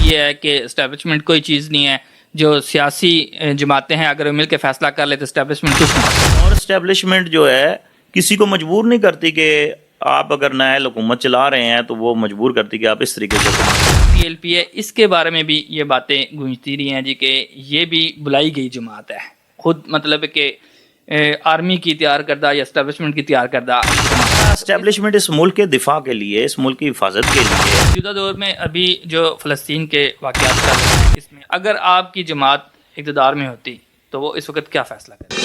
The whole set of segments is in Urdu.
یہ ہے کہ اسٹیبلشمنٹ کوئی چیز نہیں ہے، جو سیاسی جماعتیں ہیں اگر وہ مل کے فیصلہ کر لے تو اسٹیبلشمنٹ کچھ نہیں. اور اسٹیبلشمنٹ جو ہے کسی کو مجبور نہیں کرتی کہ آپ اگر نئے حکومت چلا رہے ہیں تو وہ مجبور کرتی کہ آپ اس طریقے سے ٹی ایل پی ہے، اس کے بارے میں بھی یہ باتیں گونجتی رہی ہیں جی کہ یہ بھی بلائی گئی جماعت ہے، خود مطلب کہ آرمی کی تیار کردہ یا اسٹیبلشمنٹ کی تیار کردہ. اسٹیبلشمنٹ اس ملک کے دفاع کے لیے، اس ملک کی حفاظت کے لیے. موجودہ دور میں ابھی جو فلسطین کے واقعات چل رہے ہیں اس میں اگر آپ کی جماعت اقتدار میں ہوتی تو وہ اس وقت کیا فیصلہ کرتی؟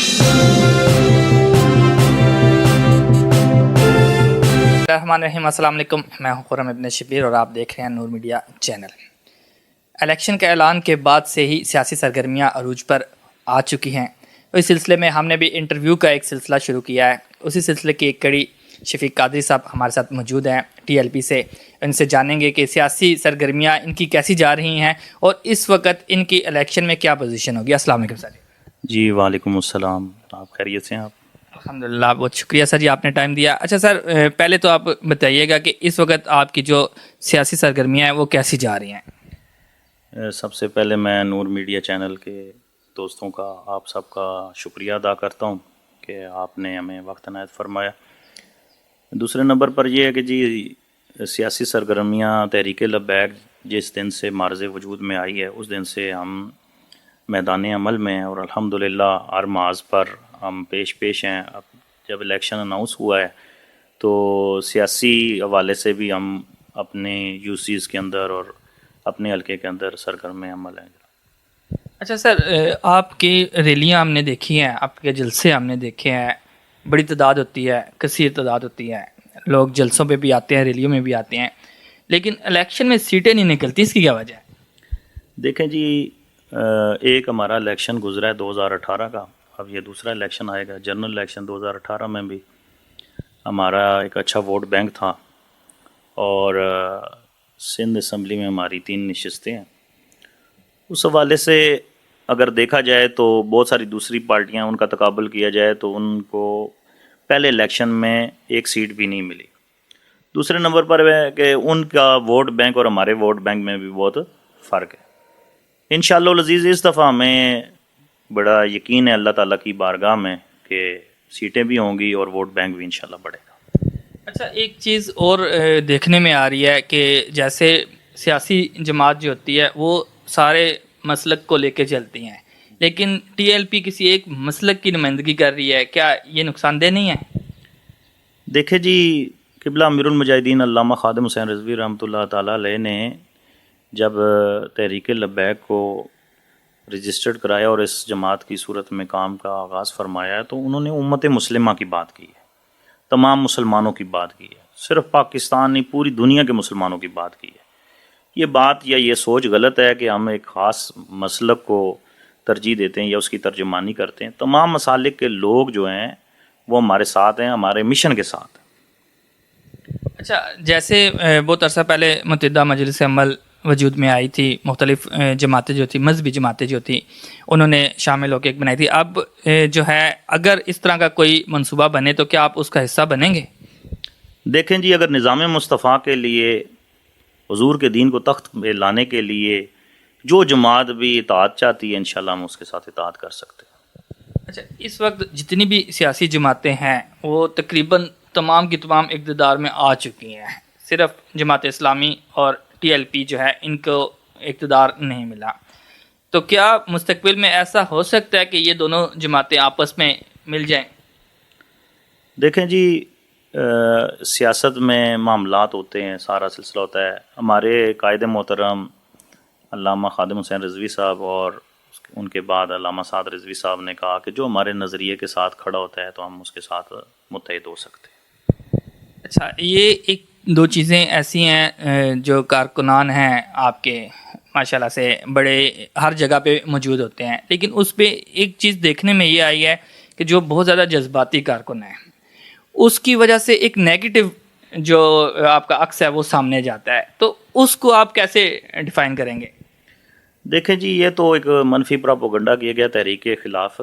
الرحمن الرحیم. السلام علیکم، میں ہوں خرم ابن شبیر اور آپ دیکھ رہے ہیں نور میڈیا چینل. الیکشن کے اعلان کے بعد سے ہی سیاسی سرگرمیاں عروج پر آ چکی ہیں. اس سلسلے میں ہم نے بھی انٹرویو کا ایک سلسلہ شروع کیا ہے. اسی سلسلے کی ایک کڑی شفیق قادری صاحب ہمارے ساتھ موجود ہیں ٹی ایل پی سے. ان سے جانیں گے کہ سیاسی سرگرمیاں ان کی کیسی جا رہی ہیں اور اس وقت ان کی الیکشن میں کیا پوزیشن ہوگی. السلام علیکم سر. جی وعلیکم السلام، آپ خیریت سے ہیں؟ آپ الحمدللہ، بہت شکریہ سر جی، آپ نے ٹائم دیا. اچھا سر، پہلے تو آپ بتائیے گا کہ اس وقت آپ کی جو سیاسی سرگرمیاں ہیں وہ کیسی جا رہی ہیں؟ سب سے پہلے میں نور میڈیا چینل کے دوستوں کا، آپ سب کا شکریہ ادا کرتا ہوں کہ آپ نے ہمیں وقت عنایت فرمایا. دوسرے نمبر پر یہ ہے کہ جی سیاسی سرگرمیاں تحریک لبیک جس دن سے معرض وجود میں آئی ہے اس دن سے ہم میدان عمل میں ہیں اور الحمدللہ ہر معاذ پر ہم پیش ہیں. اب جب الیکشن اناؤنس ہوا ہے تو سیاسی حوالے سے بھی ہم اپنے یو سیز کے اندر اور اپنے حلقے کے اندر سرگرم عمل ہیں. اچھا سر، آپ کی ریلیاں ہم نے دیکھی ہیں، آپ کے جلسے ہم نے دیکھے ہیں، بڑی تعداد ہوتی ہے، کثیر تعداد ہوتی ہے، لوگ جلسوں پہ بھی آتے ہیں، ریلیوں میں بھی آتے ہیں، لیکن الیکشن میں سیٹیں نہیں نکلتی. اس کی کیا وجہ ہے؟ دیکھیں جی، ایک ہمارا الیکشن گزرا ہے 2018 کا، اب یہ دوسرا الیکشن آئے گا. جنرل الیکشن 2018 میں بھی ہمارا ایک اچھا ووٹ بینک تھا اور سندھ اسمبلی میں ہماری 3 نشستیں ہیں. اس حوالے سے اگر دیکھا جائے تو بہت ساری دوسری پارٹیاں، ان کا تقابل کیا جائے تو ان کو پہلے الیکشن میں ایک سیٹ بھی نہیں ملی. دوسرے نمبر پر ہے کہ ان کا ووٹ بینک اور ہمارے ووٹ بینک میں بھی بہت فرق ہے. انشاءاللہ العزیز اس دفعہ ہمیں بڑا یقین ہے اللہ تعالیٰ کی بارگاہ میں کہ سیٹیں بھی ہوں گی اور ووٹ بینک بھی انشاءاللہ بڑھے گا. اچھا، ایک چیز اور دیکھنے میں آ رہی ہے کہ جیسے سیاسی جماعت جو ہوتی ہے وہ سارے مسلک کو لے کے چلتی ہیں، لیکن ٹی ایل پی کسی ایک مسلک کی نمائندگی کر رہی ہے، کیا یہ نقصان دہ نہیں ہے؟ دیکھیں جی، قبلہ امیر المجاہدین علامہ خادم حسین رضوی رحمۃ اللہ تعالیٰ علیہ نے جب تحریک لبیک کو رجسٹرڈ کرایا اور اس جماعت کی صورت میں کام کا آغاز فرمایا تو انہوں نے امت مسلمہ کی بات کی ہے، تمام مسلمانوں کی بات کی ہے، صرف پاکستان نہیں پوری دنیا کے مسلمانوں کی بات کی ہے. یہ بات یا یہ سوچ غلط ہے کہ ہم ایک خاص مسلک کو ترجیح دیتے ہیں یا اس کی ترجمانی کرتے ہیں. تمام مسالک کے لوگ جو ہیں وہ ہمارے ساتھ ہیں، ہمارے مشن کے ساتھ. اچھا، جیسے بہت عرصہ پہلے متحدہ مجلس عمل وجود میں آئی تھی، مختلف جماعتیں جو تھی، مذہبی جماعتیں جو تھیں انہوں نے شامل ہو کے ایک بنائی تھی. اب جو ہے اگر اس طرح کا کوئی منصوبہ بنے تو کیا آپ اس کا حصہ بنیں گے؟ دیکھیں جی، اگر نظام مصطفیٰ کے لیے، حضور کے دین کو تخت پہ لانے کے لیے جو جماعت بھی اطاعت چاہتی ہے انشاءاللہ ہم اس کے ساتھ اطاعت کر سکتے ہیں. اچھا، اس وقت جتنی بھی سیاسی جماعتیں ہیں وہ تقریباً تمام کی تمام اقتدار میں آ چکی ہیں، صرف جماعت اسلامی اور ٹی ایل پی جو ہے ان کو اقتدار نہیں ملا. تو کیا مستقبل میں ایسا ہو سکتا ہے کہ یہ دونوں جماعتیں آپس میں مل جائیں؟ دیکھیں جی، سیاست میں معاملات ہوتے ہیں، سارا سلسلہ ہوتا ہے. ہمارے قائد محترم علامہ خادم حسین رضوی صاحب اور ان کے بعد علامہ سعد رضوی صاحب نے کہا کہ جو ہمارے نظریے کے ساتھ کھڑا ہوتا ہے تو ہم اس کے ساتھ متحد ہو سکتے ہیں. اچھا، یہ ایک دو چیزیں ایسی ہیں جو کارکنان ہیں آپ کے ماشاءاللہ سے بڑے ہر جگہ پہ موجود ہوتے ہیں، لیکن اس پہ ایک چیز دیکھنے میں یہ آئی ہے کہ جو بہت زیادہ جذباتی کارکن ہیں اس کی وجہ سے ایک نیگیٹو جو آپ کا عکس ہے وہ سامنے جاتا ہے، تو اس کو آپ کیسے ڈیفائن کریں گے؟ دیکھیں جی، یہ تو ایک منفی پراپوگنڈا کیا گیا تحریک کے خلاف.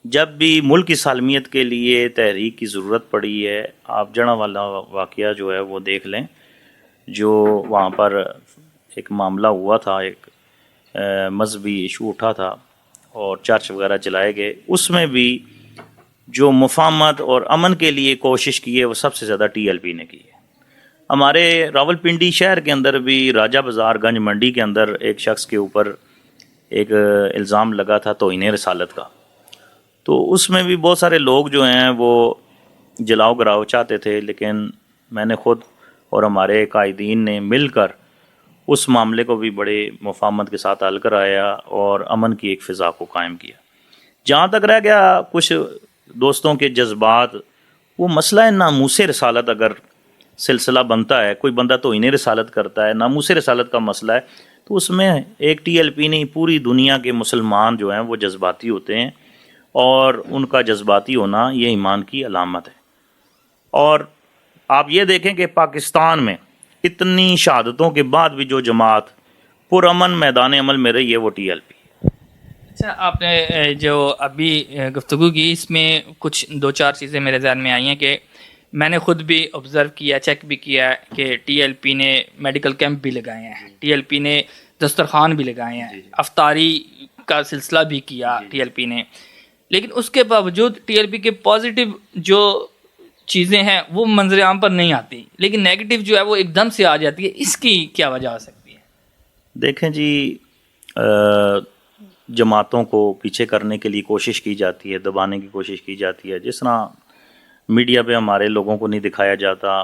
جب بھی ملک کی سالمیت کے لیے تحریک کی ضرورت پڑی ہے، آپ جڑا والا واقعہ جو ہے وہ دیکھ لیں، جو وہاں پر ایک معاملہ ہوا تھا، ایک مذہبی ایشو اٹھا تھا اور چرچ وغیرہ چلائے گئے، اس میں بھی جو مفاہمت اور امن کے لیے کوشش کی ہے وہ سب سے زیادہ ٹی ایل پی نے کی ہے۔ ہمارے راول پنڈی شہر کے اندر بھی راجہ بازار گنج منڈی کے اندر ایک شخص کے اوپر ایک الزام لگا تھا توہین رسالت کا، تو اس میں بھی بہت سارے لوگ جو ہیں وہ جلاؤ گراؤ چاہتے تھے، لیکن میں نے خود اور ہمارے قائدین نے مل کر اس معاملے کو بھی بڑے مفاہمت کے ساتھ حل کرایا اور امن کی ایک فضا کو قائم کیا۔ جہاں تک رہ گیا کچھ دوستوں کے جذبات، وہ مسئلہ ناموس رسالت اگر سلسلہ بنتا ہے، کوئی بندہ توہین رسالت کرتا ہے، ناموس رسالت کا مسئلہ ہے، تو اس میں ایک ٹی ایل پی نہیں پوری دنیا کے مسلمان جو ہیں وہ جذباتی ہوتے ہیں، اور ان کا جذباتی ہونا یہ ایمان کی علامت ہے۔ اور آپ یہ دیکھیں کہ پاکستان میں اتنی شہادتوں کے بعد بھی جو جماعت پرامن میدان عمل میں رہی ہے وہ ٹی ایل پی۔ اچھا، آپ نے جو ابھی گفتگو کی اس میں کچھ دو چار چیزیں میرے ذہن میں آئی ہیں کہ میں نے خود بھی آبزرو کیا، چیک بھی کیا کہ ٹی ایل پی نے میڈیکل کیمپ بھی لگائے ہیں، ٹی ایل پی نے دسترخوان بھی لگائے ہیں، افطاری کا سلسلہ بھی کیا ٹی ایل پی نے، لیکن اس کے باوجود ٹی ایل پی کے پازیٹیو جو چیزیں ہیں وہ منظر عام پر نہیں آتی، لیکن نیگیٹو جو ہے وہ ایک دم سے آ جاتی ہے۔ اس کی کیا وجہ ہو سکتی ہے؟ دیکھیں جی، جماعتوں کو پیچھے کرنے کے لیے کوشش کی جاتی ہے، دبانے کی کوشش کی جاتی ہے، جس طرح میڈیا پہ ہمارے لوگوں کو نہیں دکھایا جاتا،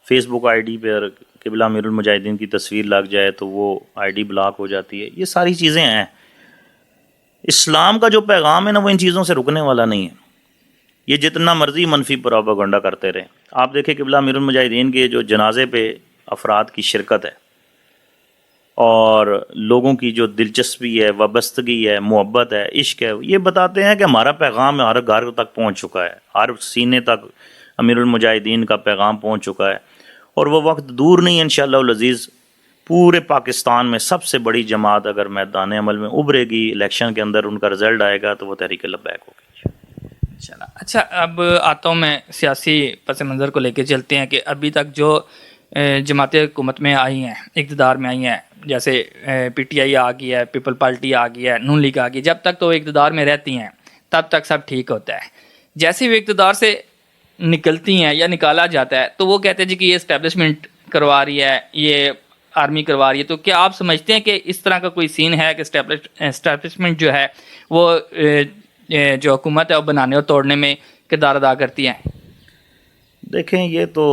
فیس بک آئی ڈی پہ قبلہ امیر المجاہدین کی تصویر لگ جائے تو وہ آئی ڈی بلاک ہو جاتی ہے، یہ ساری چیزیں ہیں۔ اسلام کا جو پیغام ہے نا وہ ان چیزوں سے رکنے والا نہیں ہے، یہ جتنا مرضی منفی پروپیگنڈا کرتے رہیں۔ آپ دیکھیں قبلہ امیر المجاہدین کے جو جنازے پہ افراد کی شرکت ہے اور لوگوں کی جو دلچسپی ہے، وابستگی ہے، محبت ہے، عشق ہے، یہ بتاتے ہیں کہ ہمارا پیغام ہر گھر تک پہنچ چکا ہے، ہر سینے تک امیر المجاہدین کا پیغام پہنچ چکا ہے، اور وہ وقت دور نہیں ہے انشاءاللہ العزیز پورے پاکستان میں سب سے بڑی جماعت اگر میدان عمل میں ابھرے گی، الیکشن کے اندر ان کا رزلٹ آئے گا تو وہ تحریک لبیک ہوگی۔ اچھا، اب آتا ہوں میں سیاسی پس منظر کو لے کے چلتے ہیں کہ ابھی تک جو جماعتیں حکومت میں آئی ہیں، اقتدار میں آئی ہیں، جیسے پی ٹی آئی آ گئی ہے، پیپل پارٹی آ گئی ہے، نون لیگ آ گئی، جب تک تو وہ اقتدار میں رہتی ہیں تب تک سب ٹھیک ہوتا ہے۔ جیسے وہ اقتدار سے نکلتی ہیں یا نکالا جاتا ہے تو وہ کہتے ہیں جی کہ یہ اسٹیبلشمنٹ کروا رہی ہے، یہ آرمی کروا رہی ہے، تو کیا آپ سمجھتے ہیں کہ اس طرح کا کوئی سین ہے کہ اسٹیبلشمنٹ جو ہے وہ جو حکومت ہے وہ بنانے اور توڑنے میں کردار ادا کرتی ہے؟ دیکھیں، یہ تو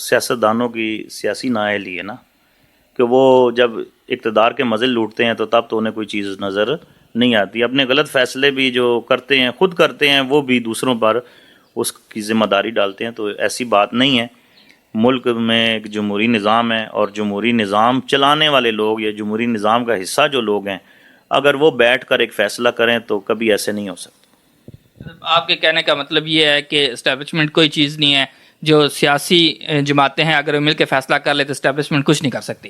سیاستدانوں کی سیاسی نااہلی ہے نا، کہ وہ جب اقتدار کے مزے لوٹتے ہیں تو تب تو انہیں کوئی چیز نظر نہیں آتی، اپنے غلط فیصلے بھی جو کرتے ہیں خود کرتے ہیں وہ بھی دوسروں پر اس کی ذمہ داری ڈالتے ہیں، تو ایسی بات نہیں ہے۔ ملک میں ایک جمہوری نظام ہے اور جمہوری نظام چلانے والے لوگ یا جمہوری نظام کا حصہ جو لوگ ہیں اگر وہ بیٹھ کر ایک فیصلہ کریں تو کبھی ایسے نہیں ہو سکتا۔ آپ کے کہنے کا مطلب یہ ہے کہ اسٹیبلشمنٹ کوئی چیز نہیں ہے، جو سیاسی جماعتیں ہیں اگر وہ مل کے فیصلہ کر لے تو اسٹیبلشمنٹ کچھ نہیں کر سکتی؟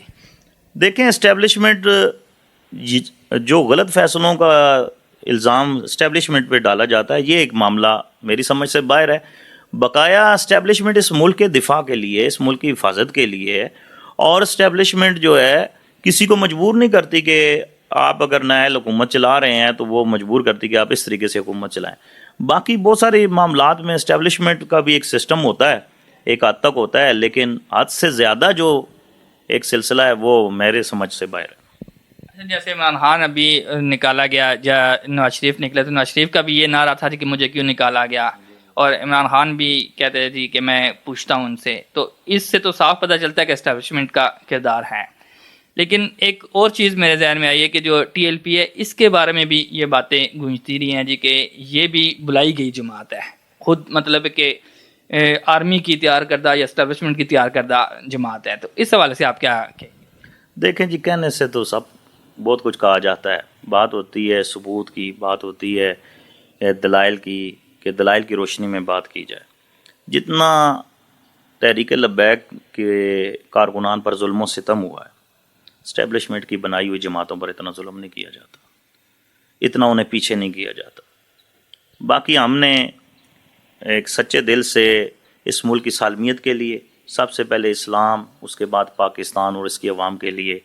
دیکھیں، اسٹیبلشمنٹ جو غلط فیصلوں کا الزام اسٹیبلشمنٹ پہ ڈالا جاتا ہے یہ ایک معاملہ میری سمجھ سے باہر ہے۔ بقایا اسٹیبلشمنٹ اس ملک کے دفاع کے لیے، اس ملک کی حفاظت کے لیے ہے، اور اسٹیبلشمنٹ جو ہے کسی کو مجبور نہیں کرتی کہ آپ اگر نائل حکومت چلا رہے ہیں تو وہ مجبور کرتی کہ آپ اس طریقے سے حکومت چلائیں۔ باقی بہت سارے معاملات میں اسٹیبلشمنٹ کا بھی ایک سسٹم ہوتا ہے، ایک حد تک ہوتا ہے، لیکن حد سے زیادہ جو ایک سلسلہ ہے وہ میرے سمجھ سے باہر ہے۔ جیسے عمران خان ابھی نکالا گیا یا نواز شریف نکلے تو نواز شریف کا بھی یہ نعرہ تھا کہ مجھے کیوں نکالا گیا، اور عمران خان بھی کہتے تھے کہ میں پوچھتا ہوں ان سے، تو اس سے تو صاف پتہ چلتا ہے کہ اسٹیبلشمنٹ کا کردار ہے۔ لیکن ایک اور چیز میرے ذہن میں آئی ہے کہ جو ٹی ایل پی ہے اس کے بارے میں بھی یہ باتیں گونجتی رہی ہیں جی کہ یہ بھی بلائی گئی جماعت ہے، خود مطلب کہ آرمی کی تیار کردہ یا اسٹیبلشمنٹ کی تیار کردہ جماعت ہے، تو اس حوالے سے آپ کیا کہیں؟ دیکھیں جی، کہنے سے تو سب بہت کچھ کہا جاتا ہے، بات ہوتی ہے ثبوت کی، بات ہوتی ہے دلائل کی، کہ دلائل کی روشنی میں بات کی جائے۔ جتنا تحریک لبیک کے کارکنان پر ظلم و ستم ہوا ہے، اسٹیبلشمنٹ کی بنائی ہوئی جماعتوں پر اتنا ظلم نہیں کیا جاتا، اتنا انہیں پیچھے نہیں کیا جاتا۔ باقی ہم نے ایک سچے دل سے اس ملک کی سالمیت کے لیے، سب سے پہلے اسلام، اس کے بعد پاکستان اور اس کی عوام کے لیے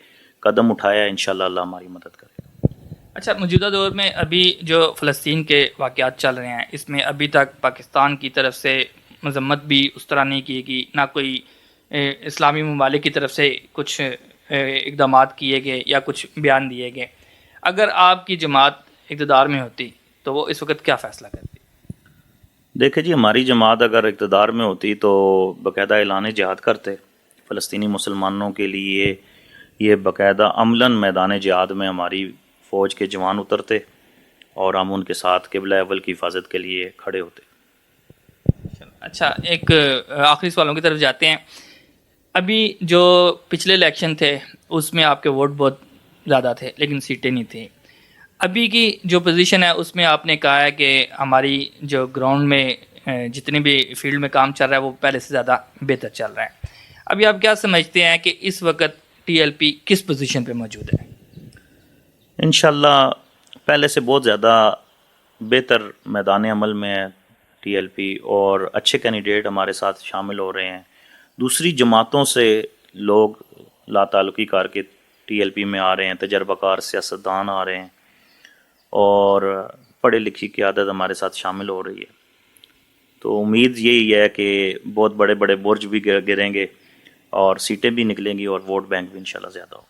قدم اٹھایا ہے، انشاءاللہ اللہ ہماری مدد کرے گا۔ اچھا، موجودہ دور میں ابھی جو فلسطین کے واقعات چل رہے ہیں، اس میں ابھی تک پاکستان کی طرف سے مذمت بھی اس طرح نہیں کی گئی، نہ کوئی اسلامی ممالک کی طرف سے کچھ اقدامات کیے گئے یا کچھ بیان دیے گئے۔ اگر آپ کی جماعت اقتدار میں ہوتی تو وہ اس وقت کیا فیصلہ کرتی؟ دیکھیں جی، ہماری جماعت اگر اقتدار میں ہوتی تو باقاعدہ اعلان جہاد کرتے، فلسطینی مسلمانوں کے لیے یہ باقاعدہ عملاً میدان جہاد میں ہماری فوج کے جوان اترتے اور ہم ان کے ساتھ قبلہ اول کی حفاظت کے لیے کھڑے ہوتے۔ اچھا، ایک آخری سوالوں کی طرف جاتے ہیں۔ ابھی جو پچھلے الیکشن تھے اس میں آپ کے ووٹ بہت زیادہ تھے لیکن سیٹیں نہیں تھیں۔ ابھی کی جو پوزیشن ہے اس میں آپ نے کہا ہے کہ ہماری جو گراؤنڈ میں جتنے بھی فیلڈ میں کام چل رہا ہے وہ پہلے سے زیادہ بہتر چل رہا ہے۔ ابھی آپ کیا سمجھتے ہیں کہ اس وقت ٹی ایل پی کس پوزیشن پہ موجود ہے؟ انشاءاللہ پہلے سے بہت زیادہ بہتر میدان عمل میں ہے ٹی ایل پی، اور اچھے کینڈیڈیٹ ہمارے ساتھ شامل ہو رہے ہیں۔ دوسری جماعتوں سے لوگ لا تعلقی کر کے ٹی ایل پی میں آ رہے ہیں، تجربہ کار سیاستدان آ رہے ہیں اور پڑھے لکھی قیادت ہمارے ساتھ شامل ہو رہی ہے۔ تو امید یہی ہے کہ بہت بڑے بڑے برج بھی گریں گے اور سیٹیں بھی نکلیں گی اور ووٹ بینک بھی انشاءاللہ زیادہ ہوگا۔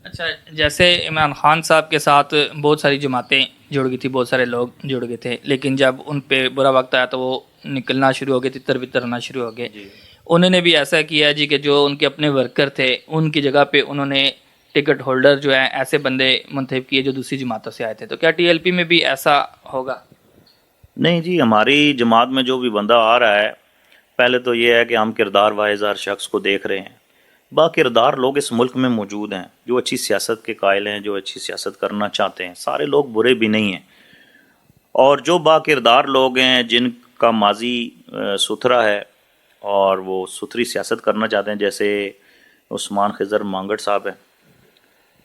اچھا، جیسے عمران خان صاحب کے ساتھ بہت ساری جماعتیں جڑ گئی تھی، بہت سارے لوگ جڑ گئے تھے، لیکن جب ان پہ برا وقت آیا تو وہ نکلنا شروع ہو گئے، تتر بتر ہونا شروع ہو گئے۔ انہوں نے بھی ایسا کیا جی کہ جو ان کے اپنے ورکر تھے ان کی جگہ پہ انہوں نے ٹکٹ ہولڈر جو ہیں ایسے بندے منتخب کیے جو دوسری جماعتوں سے آئے تھے۔ تو کیا ٹی ایل پی میں بھی ایسا ہوگا؟ نہیں جی، ہماری جماعت میں جو بھی بندہ آ رہا ہے، پہلے تو یہ ہے کہ ہم کردار واحد ہر شخص کو دیکھ رہے ہیں۔ با کردار لوگ اس ملک میں موجود ہیں جو اچھی سیاست کے قائل ہیں، جو اچھی سیاست کرنا چاہتے ہیں، سارے لوگ برے بھی نہیں ہیں، اور جو با کردار لوگ ہیں جن کا ماضی ستھرا ہے اور وہ ستھری سیاست کرنا چاہتے ہیں، جیسے عثمان خضر مانگڑ صاحب ہیں،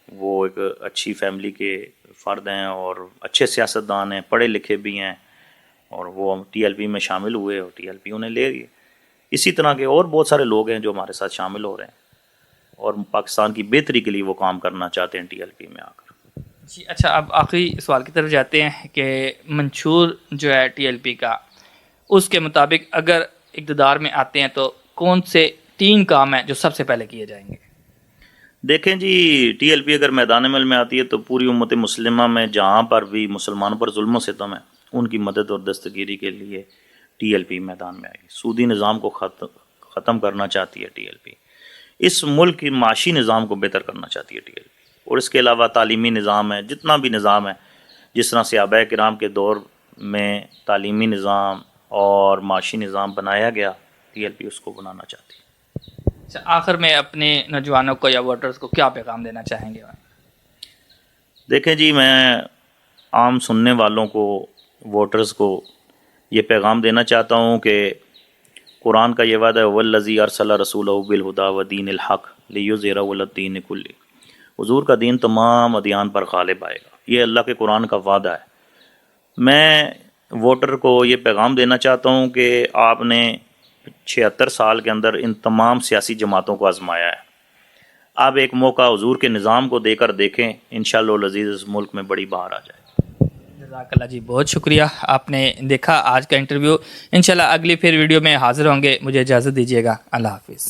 وہ ایک اچھی فیملی کے فرد ہیں اور اچھے سیاستدان ہیں، پڑھے لکھے بھی ہیں، اور وہ ٹی ایل پی میں شامل ہوئے اور ٹی ایل پی انہیں لے گئی۔ اسی طرح کے اور بہت سارے لوگ ہیں جو ہمارے ساتھ شامل ہو رہے ہیں اور پاکستان کی بہتری کے لیے وہ کام کرنا چاہتے ہیں ٹی ایل پی میں آ کر۔ جی اچھا، اب آخری سوال کی طرف جاتے ہیں کہ منشور جو ہے ٹی ایل پی کا، اس کے مطابق اگر اقتدار میں آتے ہیں تو کون سے 3 کام ہیں جو سب سے پہلے کیے جائیں گے؟ دیکھیں جی، ٹی ایل پی اگر میدان عمل میں آتی ہے تو پوری امت مسلمہ میں جہاں پر بھی مسلمانوں پر ظلم و ستم ہے ان کی مدد اور دستگیری کے لیے ٹی ایل پی میدان میں آئے گی۔ سودی نظام کو ختم کرنا چاہتی ہے ٹی ایل پی، اس ملک کی معاشی نظام کو بہتر کرنا چاہتی ہے ٹی ایل پی، اور اس کے علاوہ تعلیمی نظام ہے، جتنا بھی نظام ہے، جس طرح صحابہ کرام کے دور میں تعلیمی نظام اور معاشی نظام بنایا گیا، ٹی ایل پی اس کو بنانا چاہتی ہے۔ اچھا، آخر میں اپنے نوجوانوں کو یا ووٹرز کو کیا پیغام دینا چاہیں گے؟ دیکھیں جی، میں عام سننے والوں کو، ووٹرز کو یہ پیغام دینا چاہتا ہوں کہ قرآن کا یہ وعدہ ہے والذی ارسل رسولہ بالہدی ودین الحق لیظہرہ علی الدین کلہ، حضور کا دین تمام ادیان پر غالب آئے گا، یہ اللہ کے قرآن کا وعدہ ہے۔ میں ووٹر کو یہ پیغام دینا چاہتا ہوں کہ آپ نے 76 سال کے اندر ان تمام سیاسی جماعتوں کو آزمایا ہے، آپ ایک موقع حضور کے نظام کو دے کر دیکھیں، انشاءاللہ العزیز اس ملک میں بڑی بہار آ جائے۔ جزاک اللہ جی، بہت شکریہ، آپ نے دیکھا آج کا انٹرویو۔ انشاءاللہ اگلی پھر ویڈیو میں حاضر ہوں گے، مجھے اجازت دیجیے گا، اللہ حافظ۔